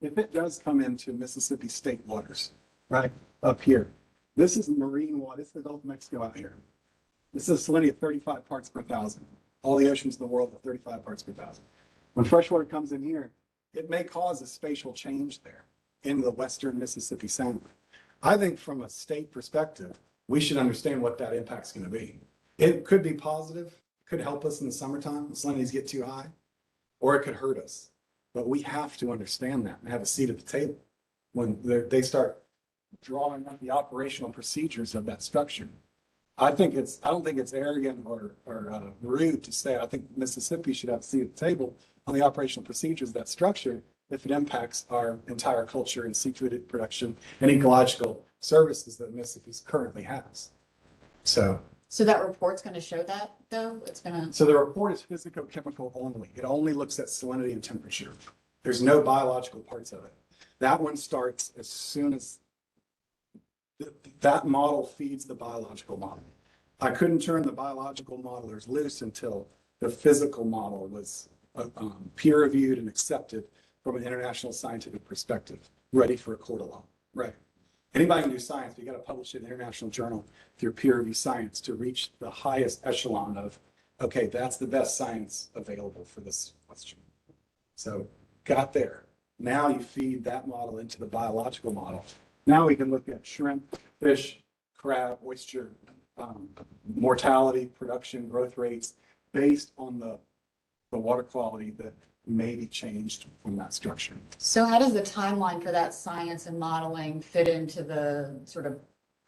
if it does come into Mississippi state waters, right up here, this is marine water. This is the Gulf of Mexico out here. This is a salinity of 35 parts per thousand. All the oceans in the world are 35 parts per thousand. When freshwater comes in here, it may cause a spatial change there in the western Mississippi Sound. I think from a state perspective, we should understand what that impact's going to be. It could be positive, could help us in the summertime, when salinities get too high, or it could hurt us. But we have to understand that and have a seat at the table when they start drawing up the operational procedures of that structure. I don't think it's arrogant or rude to say, I think Mississippi should have a seat at the table on the operational procedures of that structure if it impacts our entire culture and seafood production and ecological services that Mississippi currently has. So that report's gonna show that, though? It's gonna, the report is physicochemical only. It only looks at salinity and temperature. There's no biological parts of it. That one starts as soon as that model feeds the biological model. I couldn't turn the biological modelers loose until the physical model was peer reviewed and accepted from an international scientific perspective, ready for a court of law. Right. Anybody can do science, but you got to publish it in an international journal through peer review science to reach the highest echelon of, okay, that's the best science available for this question. So got there. Now you feed that model into the biological model. Now we can look at shrimp, fish, crab, oyster, mortality, production, growth rates based on the water quality that may be changed from that structure. so how does the timeline for that science and modeling fit into the sort of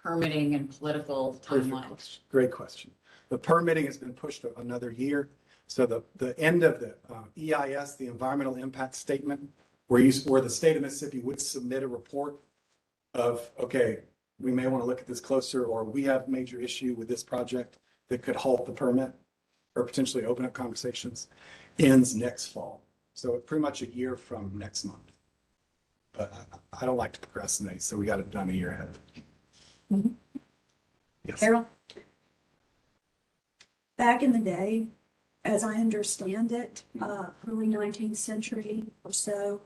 permitting and political timeline? Great question. The permitting has been pushed another year. So the end of the EIS, the environmental impact statement, where the state of Mississippi would submit a report of, okay, we may want to look at this closer, or we have major issue with this project that could halt the permit or potentially open up conversations, ends next fall. So pretty much a year from next month. But I don't like to procrastinate, so we got it done a year ahead. Mhm. Yes. Carol? Back in the day, as I understand it, early 19th century or so,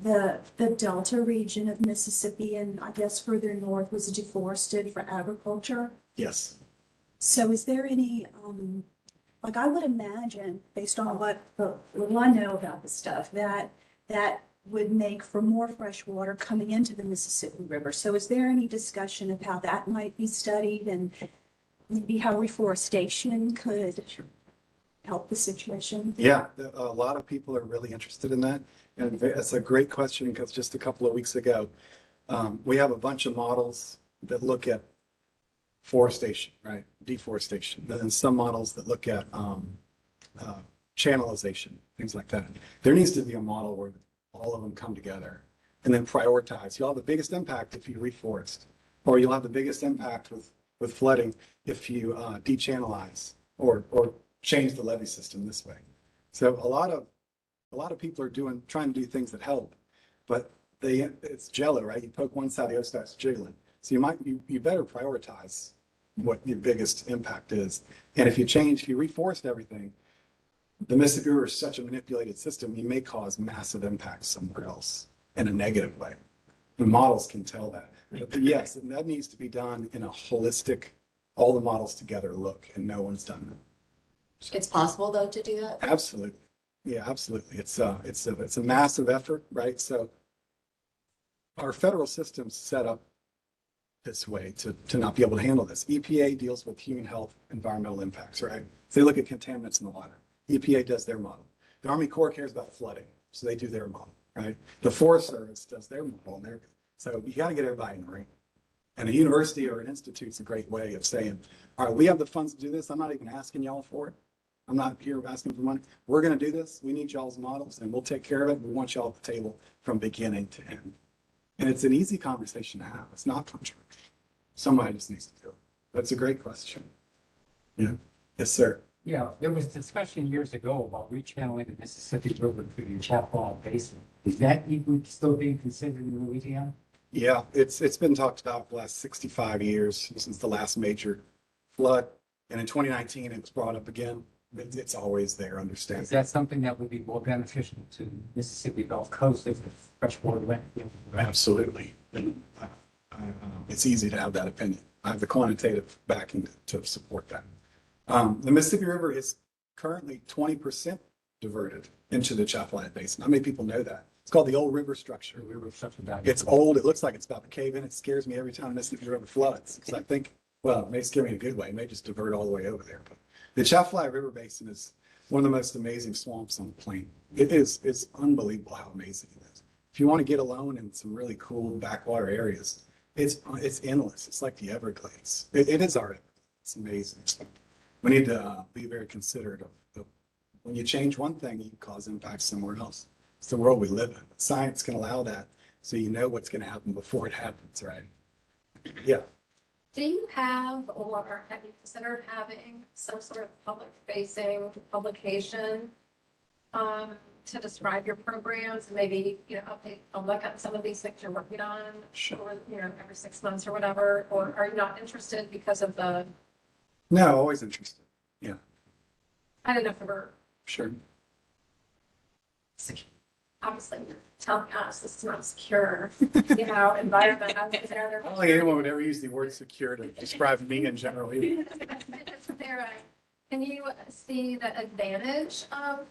the Delta region of Mississippi and I guess further north was deforested for agriculture. Yes. So is there any, like I would imagine, based on what little I know about the stuff, that would make for more fresh water coming into the Mississippi River. So is there any discussion of how that might be studied and maybe how reforestation could help the situation? Yeah, a lot of people are really interested in that. And it's a great question because just a couple of weeks ago, we have a bunch of models that look at forestation, right? Deforestation. Then some models that look at channelization, things like that. There needs to be a model where all of them come together and then prioritize. You'll have the biggest impact if you reforest, or you'll have the biggest impact with flooding if you dechannelize or change the levee system this way. So a lot of people are trying to do things that help, but it's jello, right? You poke one side, the other starts jiggling. So you better prioritize what your biggest impact is. And if you reforest everything, the Mississippi River is such a manipulated system, you may cause massive impacts somewhere else in a negative way. The models can tell that. But yes, and that needs to be done in a holistic, all the models together look, and no one's done that. It's possible, though, to do that? Absolutely. Yeah, absolutely. It's a massive effort, right? So our federal system's set up this way to not be able to handle this. EPA deals with human health, environmental impacts, right? So they look at contaminants in the water. EPA does their model. The Army Corps cares about flooding, so they do their model, right? The Forest Service does their model. So you got to get everybody in the ring. And a university or an institute's a great way of saying, all right, we have the funds to do this. I'm not even asking y'all for it. I'm not here asking for money. We're going to do this. We need y'all's models and we'll take care of it. We want y'all at the table from beginning to end. And it's an easy conversation to have. It's not controversial. Somebody just needs to do it. That's a great question. Yeah. Yes, sir. Yeah, there was discussion years ago about rechanneling the Mississippi River through the Chaparral Basin. Is that even still being considered in Louisiana? Yeah, it's been talked about for the last 65 years since the last major flood. And in 2019, it was brought up again. It's always there, understand. Is that something that would be more beneficial to Mississippi Gulf Coast if the freshwater went? Absolutely. It's easy to have that opinion. I have the quantitative backing to support that. The Mississippi River is currently 20% diverted into the Chaparral Basin. How many people know that? It's called the old river structure. It's old. It looks like it's about to cave in. It scares me every time the Mississippi River floods because I think, well, it may scare me in a good way. It may just divert all the way over there. But The Chaffalaya River Basin is one of the most amazing swamps on the planet. It's unbelievable how amazing it is. If you want to get alone in some really cool backwater areas, it's endless. It's like the Everglades. It is our, it's amazing. We need to be very considerate of when you change one thing, you cause impact somewhere else. It's the world we live in. Science can allow that, so you know what's going to happen before it happens, right? Yeah. Do you have, or have you considered having some sort of public-facing publication to describe your programs, and maybe, update, look at some of these things you're working on, Sure. or, every 6 months or whatever, or are you not interested because of the, No, always interested. Yeah, I don't know if we're, sure. obviously, you're telling us this is not secure, environment. I was there. I don't think anyone would ever use the word secure to describe me in general either. Can you see the advantage of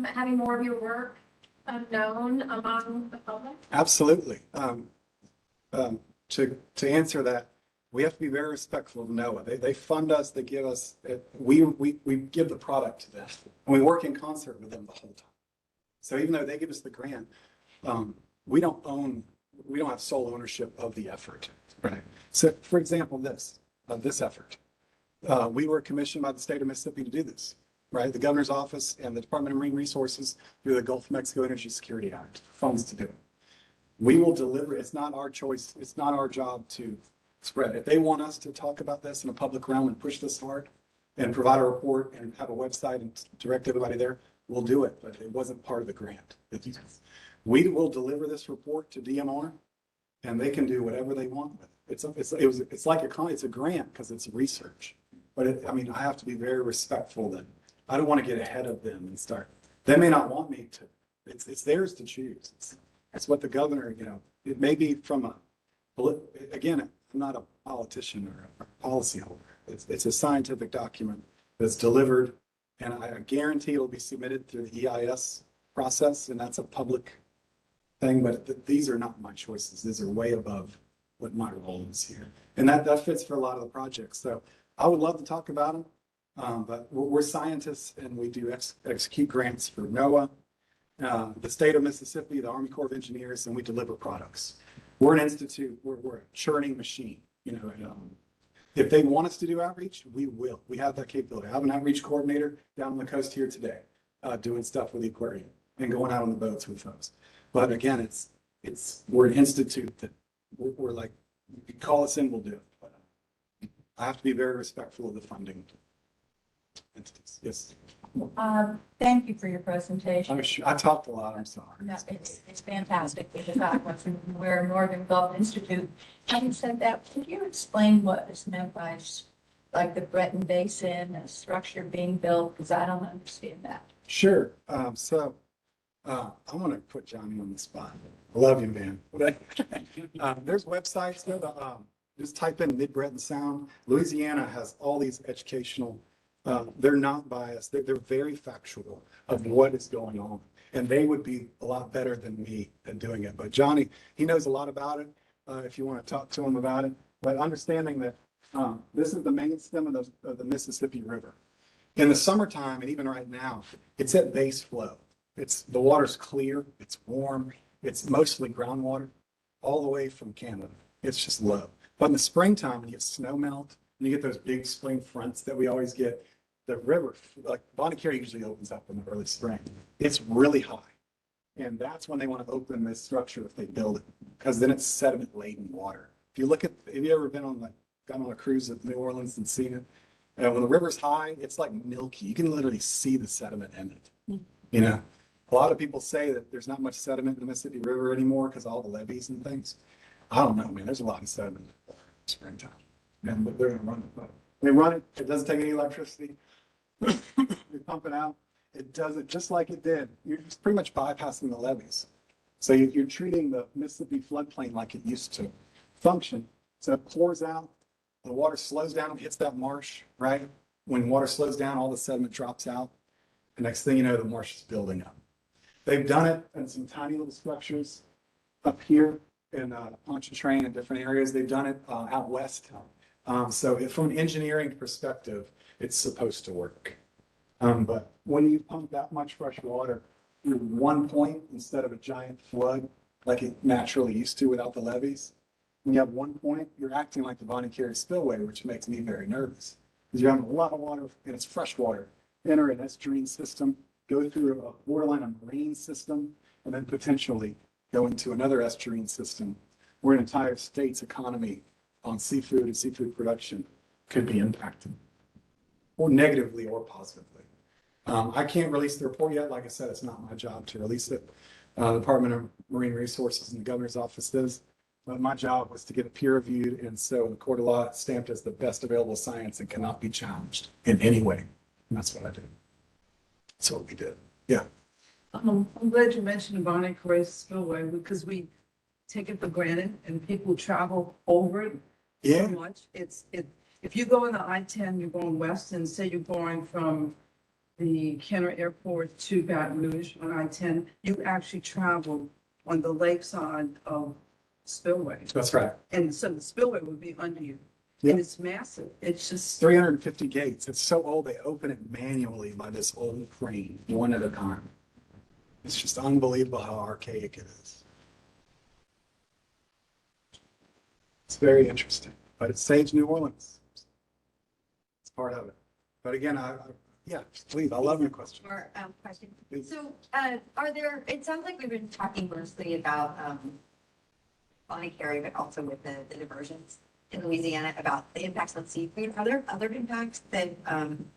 having more of your work known among the public? Absolutely. To answer that, we have to be very respectful of NOAA. They fund us, they give us, we give the product to them, and we work in concert with them the whole time. So even though they give us the grant, we don't have sole ownership of the effort, right? So for example, this effort, we were commissioned by the state of Mississippi to do this, right? The governor's office and the Department of Marine Resources through the Gulf of Mexico Energy Security Act funds to do it. We will deliver. It's not our choice. It's not our job to spread. If they want us to talk about this in a public realm and push this hard and provide a report and have a website and direct everybody there, we'll do it, but it wasn't part of the grant. We will deliver this report to DMR and they can do whatever they want with it. It's like it's a grant because it's research, but I have to be very respectful that I don't want to get ahead of them and start. They may not want me to. It's theirs to choose. It's what the governor, it may be from again, I'm not a politician or a policy holder. It's a scientific document that's delivered, and I guarantee it'll be submitted through the EIS process, and that's a public thing, but these are not my choices. These are way above what my role is here. And that fits for a lot of the projects. So I would love to talk about them, but we're scientists and we do execute grants for NOAA, the state of Mississippi, the Army Corps of Engineers, and we deliver products. We're an institute, we're a churning machine, if they want us to do outreach, we will. We have that capability. I have an outreach coordinator down on the coast here today, doing stuff with the aquarium and going out on the boats with folks. But again, we're an institute that we're like, you call us in, we'll do it. But I have to be very respectful of the funding entities. Yes. Thank you for your presentation. I talked a lot, I'm sorry. No, it's fantastic. We're a Northern Gulf Institute. Having said that, could you explain what is meant by like the Breton Basin, a structure being built? Because I don't understand that. Sure. I want to put Johnny on the spot. I love you, man. There's websites. Just type in Mid-Breton Sound. Louisiana has all these educational. They're not biased. They're very factual of what is going on. And they would be a lot better than me at doing it. But Johnny, he knows a lot about it, if you want to talk to him about it. But understanding that this is the main stem of the Mississippi River. In the summertime, and even right now, it's at base flow. The water's clear, it's warm, it's mostly groundwater, all the way from Canada. It's just low. But in the springtime, when you get snow melt, and you get those big spring fronts that we always get, the river, like Bonnie Carey usually opens up in the early spring. It's really high. And that's when they want to open this structure if they build it, because then it's sediment laden water. If you have you ever been gone on a cruise at New Orleans and seen it? And when the river's high, it's like milky. You can literally see the sediment in it. A lot of people say that there's not much sediment in the Mississippi River anymore because of all the levees and things. I don't know, man. There's a lot of sediment in the springtime. And they're going to run it. They run it. It doesn't take any electricity. You pump it out. It does it just like it did. You're just pretty much bypassing the levees. So you're treating the Mississippi floodplain like it used to function. So it pours out. The water slows down and hits that marsh, right? When water slows down, all the sediment drops out. The next thing you know, the marsh is building up. They've done it in some tiny little structures up here in Pontchartrain and different areas. They've done it out west So from an engineering perspective, it's supposed to work. But when you pump that much fresh water through one point instead of a giant flood, like it naturally used to without the levees, when you have one point, you're acting like the Bonnie Carey spillway, which makes me very nervous. Because you're having a lot of water, and it's fresh water, enter an estuarine system, go through a borderline a marine system, and then potentially go into another estuarine system where an entire state's economy on seafood and seafood production could be impacted, or negatively or positively. I can't release the report yet. Like I said, it's not my job to release it. The Department of Marine Resources and the governor's office is. But my job was to get it peer reviewed, and so in the court of law, it's stamped as the best available science and cannot be challenged in any way. And that's what I did. That's what we did. Yeah. I'm glad you mentioned Bonnie Carey Spillway because we take it for granted and people travel over it Yeah. so much. If you go in the I-10, you're going west and say you're going from the Kenner Airport to Baton Rouge on I-10, you actually travel on the lakeside of Spillway. That's right. And so the spillway would be under you. Yeah. And it's massive. It's just, 350 gates. It's so old, they open it manually by this old crane, one at a time. It's just unbelievable how archaic it is. It's very interesting, but it saves New Orleans. It's part of it. But again, yeah, please, I love your question. Or, question. Please. So, are there, it sounds like we've been talking mostly about, Bonnie Carey, but also with the diversions in Louisiana about the impacts on seafood. Are there other impacts that,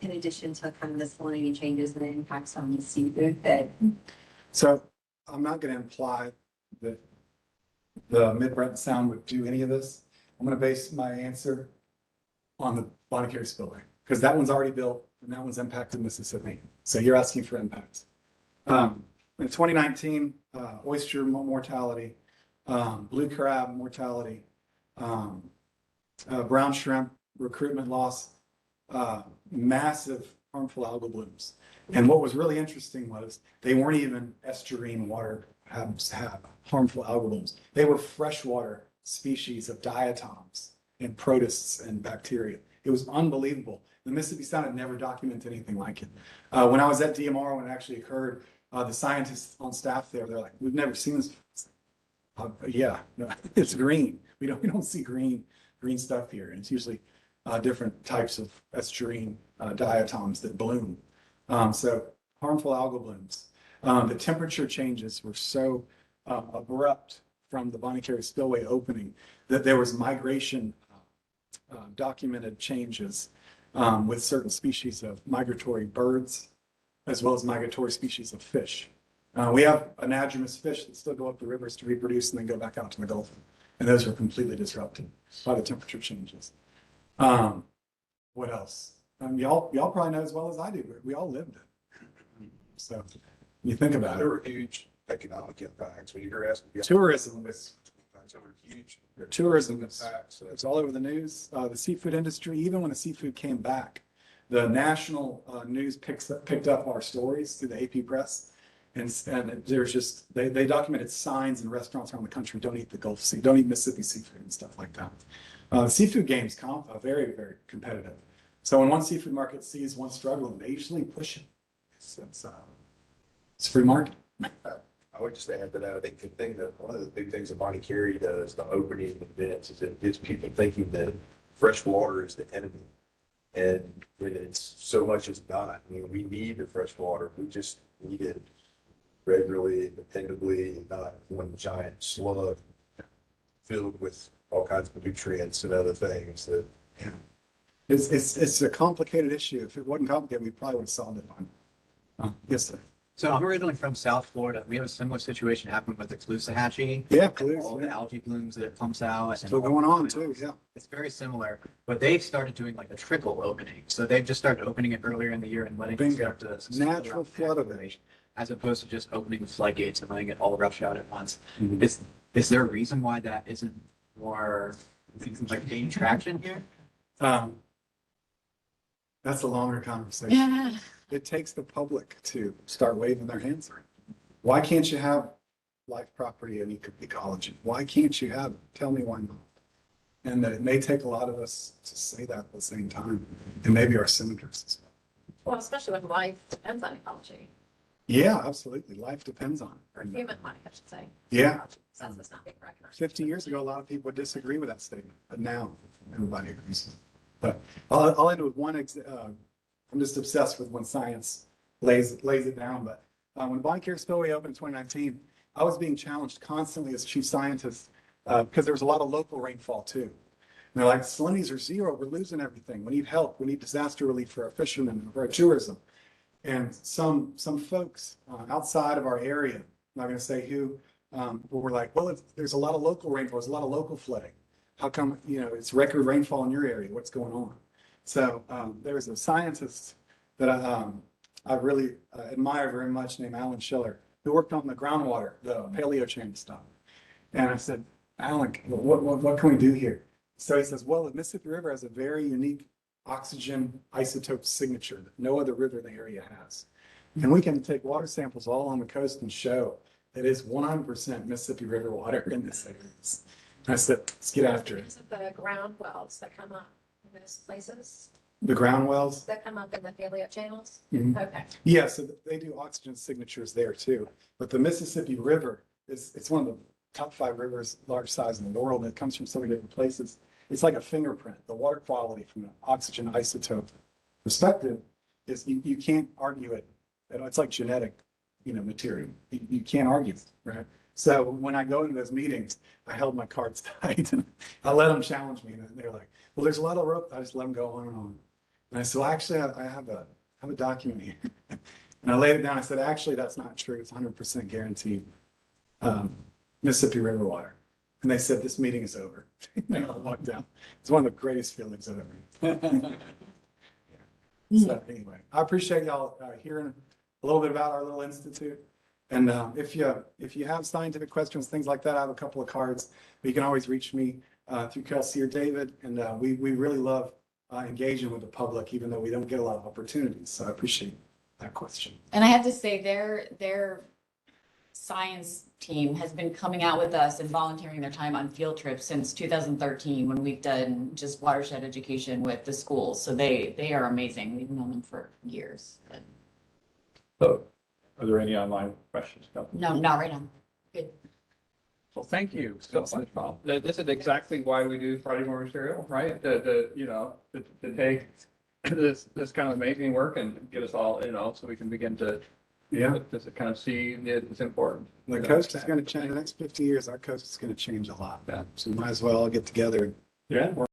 in addition to kind of the salinity changes and the impacts on the seafood that? So I'm not going to imply that the Mid-Breton Sound would do any of this. I'm going to base my answer on the Bonnie Carey spillway because that one's already built and that one's impacted Mississippi. So you're asking for impacts. In 2019, oyster mortality, blue crab mortality, brown shrimp recruitment loss, massive harmful algal blooms. And what was really interesting was they weren't even estuarine water have harmful algal blooms. They were freshwater species of diatoms and protists and bacteria. It was unbelievable. The Mississippi Sound had never documented anything like it. When I was at DMR, when it actually occurred, the scientists on staff there, they're like, we've never seen this. Yeah, no, it's green. We don't see green stuff here. And it's usually different types of estuarine diatoms that bloom. So harmful algal blooms. The temperature changes were so abrupt from the Bonnie Carey spillway opening that there was migration documented changes with certain species of migratory birds as well as migratory species of fish. We have anadromous fish that still go up the rivers to reproduce and then go back out to the Gulf. And those are completely disrupted by the temperature changes. What else? Y'all probably know as well as I do. We all lived it. So you think about There it. were huge economic impacts when you're asking. Tourism is There were huge. tourism is impacts. it's all over the news. The seafood industry, even when the seafood came back, the national news picked up our stories through the AP press. And there's just, they documented signs in restaurants around the country, don't eat the Gulf Sea, don't eat Mississippi seafood and stuff like that. The seafood game's very, very competitive. So when one seafood market sees one struggling, they usually push it. It's free market. I would just add to that, I think the thing that, one of the big things that Bonnie Carey does, the opening events, is it gets people thinking that fresh water is the enemy. And when it's so much is not. I mean, we need the fresh water. We just need it regularly, dependably, not one giant slug filled with all kinds of nutrients and other things that. Yeah. It's a complicated issue. If it wasn't complicated, we probably would have solved it by. Yes, sir. So I'm originally from South Florida. We have a similar situation happen with the Caloosahatchee. Yeah, All the algae blooms that it pumps out. and Still going on too, yeah. It's very similar, but they've started doing like a trickle opening. So they've just started opening it earlier in the year and letting it Bingo. start to. Natural flood of it. population, as opposed to just opening the floodgates and letting it all rush out at once. Mhm. Is there a reason why that isn't more like gaining traction here? That's a longer conversation. Yeah. It takes the public to start waving their hands around. Why can't you have life, property, and ecology? Why can't you have it? Tell me why not. And that it may take a lot of us to say that at the same time, and maybe our senators as well. Well, especially when life depends on ecology, Yeah, absolutely. Life depends on or it. human life, I should say. Yeah. Since it's not being recognized. 50 years ago, a lot of people would disagree with that statement, but now everybody agrees. But I'll end with I'm just obsessed with when science lays it down. But when Bonnie Carey Spillway opened in 2019, I was being challenged constantly as chief scientist because there was a lot of local rainfall too. And they're like, salinities are zero. We're losing everything. We need help. We need disaster relief for our fishermen, for our tourism. And some folks outside of our area, I'm not going to say who, were like, well, there's a lot of local rainfall, there's a lot of local flooding. How come, it's record rainfall in your area? What's going on? So there's a scientist that I really admire very much named Alan Schiller, who worked on the groundwater, the Paleochain stuff. And I said, Alan, what can we do here? So he says, well, the Mississippi River has a very unique oxygen isotope signature that no other river in the area has. And we can take water samples all on the coast and show that it's 100% Mississippi River water in this area. And I said, let's get after it. Is it the ground wells that come up in those places, The ground wells? that come up in the paleo channels? Mhm. Okay. Yeah, so they do oxygen signatures there too. But the Mississippi River it's one of the top 5 rivers, large size in the world, and it comes from so many different places. It's like a fingerprint. The water quality from an oxygen isotope perspective is you can't argue it. It's like genetic, material. You can't argue it, right? So when I go into those meetings, I held my cards tight and I let them challenge me. And they're like, well, there's a lot of rope. I just let them go on and on. And I said, well, actually, I have a document here. And I laid it down. I said, actually, that's not true. It's 100% guaranteed Mississippi River water. And they said, this meeting is over. And I walked out. It's one of the greatest feelings I've ever. So anyway, I appreciate y'all hearing a little bit about our little institute. And if you have scientific questions, things like that, I have a couple of cards. But you can always reach me through Kelsey or David. And we really love engaging with the public, even though we don't get a lot of opportunities. So I appreciate that question. And I have to say, their science team has been coming out with us and volunteering their time on field trips since 2013, when we've done just watershed education with the schools. So they are amazing. We've known them for years. But So, are there any online questions? no, not right now. Good. Well, thank you so much, Paul. This is exactly why we do Friday Morning Material, right? To take this kind of amazing work and get us all, so we can begin to, to kind of see that it's important. The coast is going to change. The next 50 years, our coast is going to change a lot. Yeah. So we might as well all get together. Yeah.